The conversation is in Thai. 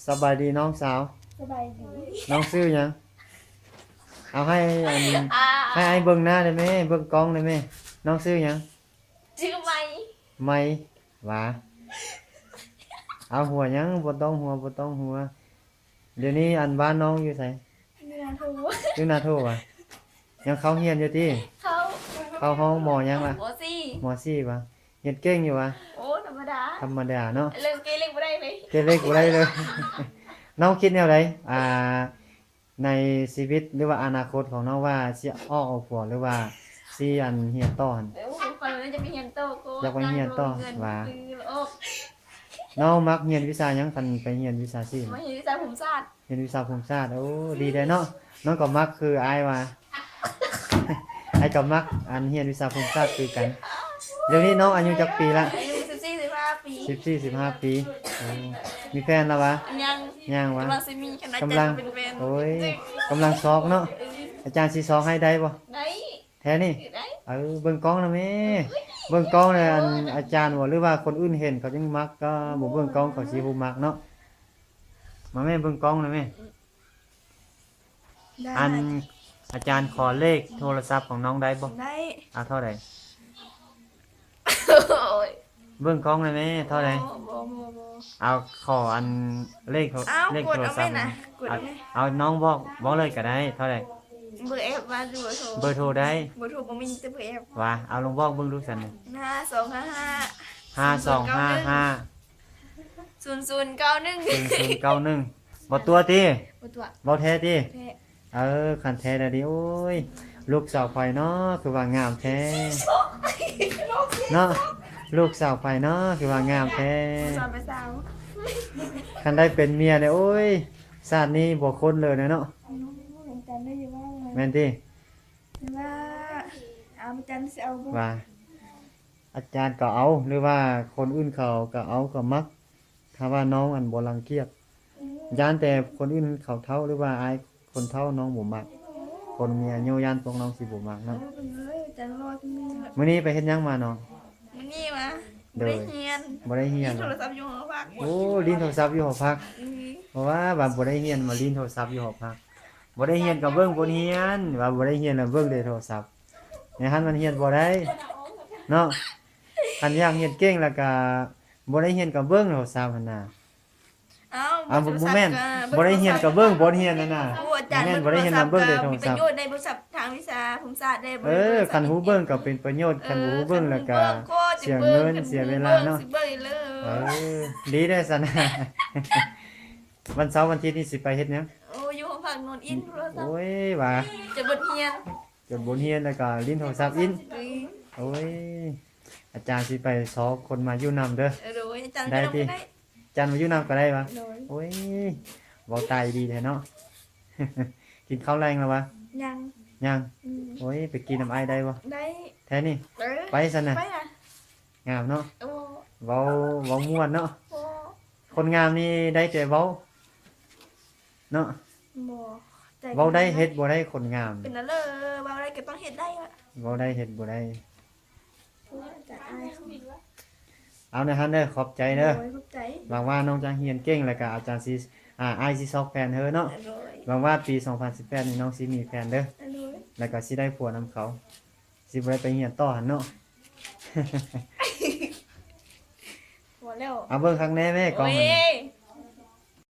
สบายดีน้องสาวสบายดีน้องซื้อหยังเอาให้อันอ่าให้ไอ้เบิ่งหน้าได้ไหมเบิ่งกล้องได้ไหมน้องซื้อหยังชื่อไหมไม่หวาเอาหัวหยังบ่ต้องหัวบ่ต้องหัวเดี๋ยวนี้อันบ้านน้องอยู่ไสเนื้อทู อยู่หน้าโทว่ะยังเข้าเรียนอยู่ติเขา เข้าห้องหมอยังล่ะโมซี่หมอซี่ว่ะเรียนเก่งอยู่ว่ะโอ้ธรรมดาธรรมดาเนาะเรื่องเกเรไม่ได้เลย เกเรกูได้เลย น้องคิดแนวใดในชีวิตหรือว่าอนาคตของน้องว่าสิออกเอาผัวหรือว่าสิอันเฮียนต่อหั่น เดี๋ยวคนนั้นจะไปเฮียนโตโก้ อยากไปเฮียนต่อ เงิน ว่า คือโอ้ น้องมักเรียนวิชาหยังคันไปเรียนวิชาชีพ มาเห็นวิชาผมศาสตร์ เรียนวิชาภูมิศาสตร์โอ้ดีได้เนาะน้องก็มักคืออายว่า ไอ้ก็มักอันเรียนวิชาภูมิศาสตร์คือกันเดี๋ยวนี้น้องอายุจักปีละอายุ14-15 ปี14 15ปีโอ้มีแฟนแล้ววะยังยังวะ กำลังสิมีคณะ กำลัง เป็นแฟน โอ้ยกำลังสอบเนาะอาจารย์สิสอบให้ได้บ่ ได้ แท้นี่ ได้ เบิ่งกล้องนะแม่เบิ่งกล้องเนี่ยอันอาจารย์บ่หรือว่าคนอื่นเห็นเขาจึงมักก็บ่เบิ่งกล้องเขาสิบ่มักเนาะมาแม่เบิ่งกล้องนะแม่ ได้ อันอาจารย์ขอเลขโทรศัพท์ของน้องได้บ่ ได้ เอาเท่าใด โอ้ย เบิ่งกล้องนะแม่เท่าใด บ่ เอาขออันเลข อ้าว เลข กด โทร เอา ศั ไม่ พท์ นะกด เอา เอาไม่ เอาน้องบอกเลยก็ได้เท่าใด เบอร์เอฟมาดูเบอร์โทร เบอร์โทรได้ เบอร์โทรบ่มีแต่เบอร์เอฟ ว่าเอาลองบอกเบิ่งดูซั่นน่ะ 5255 0091 5255 0091บ่ตัวติ บ่ตัว บ่แท้ติ แท้ คันแท้ได้ดิโอ้ยลูกสาวไฟเนาะคือว่างามแท้เนาะลูกสาวไฟเนาะคือว่างามแท้ สอนไปสาว คันได้เป็นเมียเนี่ยโอ้ยชาตินี้บ่คนเลยนะเนาะ จันได้อยู่ว่า แม่นติ ว่าเอาจันสิเอาบ่ ว่า อาจารย์ก็เอาหรือว่าคนอื่นเขาก็เอาก็มักถ้าว่าน้องอันบ่รังเกียจย่านแต่คนอื่นเขาเท่าหรือว่าอายคนเท่าน้องบ่มักคนเมียโยย่านพวกน้องสิบ่มักเนาะ จันรอที่นี่ มื้อนี้ไปเฮ็ดหยังมาน้อง มันนี่มาได้เฮียน บ่ได้เฮียน โทรศัพท์อยู่หอพัก โอ้ลิ้นโทรศัพท์อยู่หอพัก เพราะว่าบาบ่ได้เรียนมาลิ้นโทรศัพท์อยู่หอพักบ่ได้เรียนก็เบิ่งบ่เรียนว่าบ่ได้เรียนแล้วเบิ่งแต่โทรศัพท์ในหันมันเรียนบ่ได้เนาะคันอยากเรียนเก่งแล้วก็บ่ได้เรียนก็เบิ่งโทรศัพท์หั่นน่ะ เอ้า บ่แม่นบ่ได้เรียนก็เบิ่งบ่เรียนนั่นน่ะ อาจารย์ แม่นบ่ได้เรียนนำเบิ่งแต่โทร มีป ศั ระ พท์ โยชน์ในบริษัททางวิชาภูมิศาสตร์ได้ คันหูเบิ่งก็เป็นประโยชน์คันหูเบิ่งแล้วก็เสียเงินเสียเวลาเนาะ สิเบิ่งเลย เออดีได้อซั่นน่ะ วันเสาร์วันอาทิตย์นี่สิไปเฮ็ดหยัง โอ้อยู่หอพักนอนอินโทรศัพท์ โอ้ยว่า จะบทเรียน จนบ่เรียนแล้วก็ลิ้นโทรศัพท์อิน โอ้ยอาจารย์สิไปสอนคนมาอยู่นำเด้อ โดยอาจารย์ ได้ ก็ ติ ได้ อาจารย์มาอยู่นำก็ได้ปะ โดย โอ้ยเว้าตายดีแท้เนาะ กินข้าวแรงแล้ววะ ยัง ยังโอ้ยไปกินน้ำไอายได้บ่ ได้ แท้นี่ไปซั่นน่ะ ไปอ่ะ งามเนาะ โอ้ เว้าม่วนเนาะ โอ้ คนงามนี่ได้แต่เว้าเนาะ บ่ใจ เว้าได้เฮ็ดบ่ได้คนงาม เป็นนั่นเลยเว้าอะไรก็ต้องเฮ็ดได้อ่ะ เว้าได้เฮ็ดบ่ได้ จะอายเขา เอานะฮันเด้อขอบใจเด้อ โดยขอบใจ หวังว่าน้องจะเรียนเก่งแล้วก็อาจารย์สิอายสิซอกแฟนเธอเนาะ โดย หวังว่าปี 2018นี่น้องสิมีแฟนเด้อ โดย แล้วก็สิได้ผัวนำเขา สิบ่ได้ไปเรียนต่อหั่นเนาะ หมดแล้ว เอาเบิ่งข้างในแม่กล้อง โอ้ หั่นน่ะ ย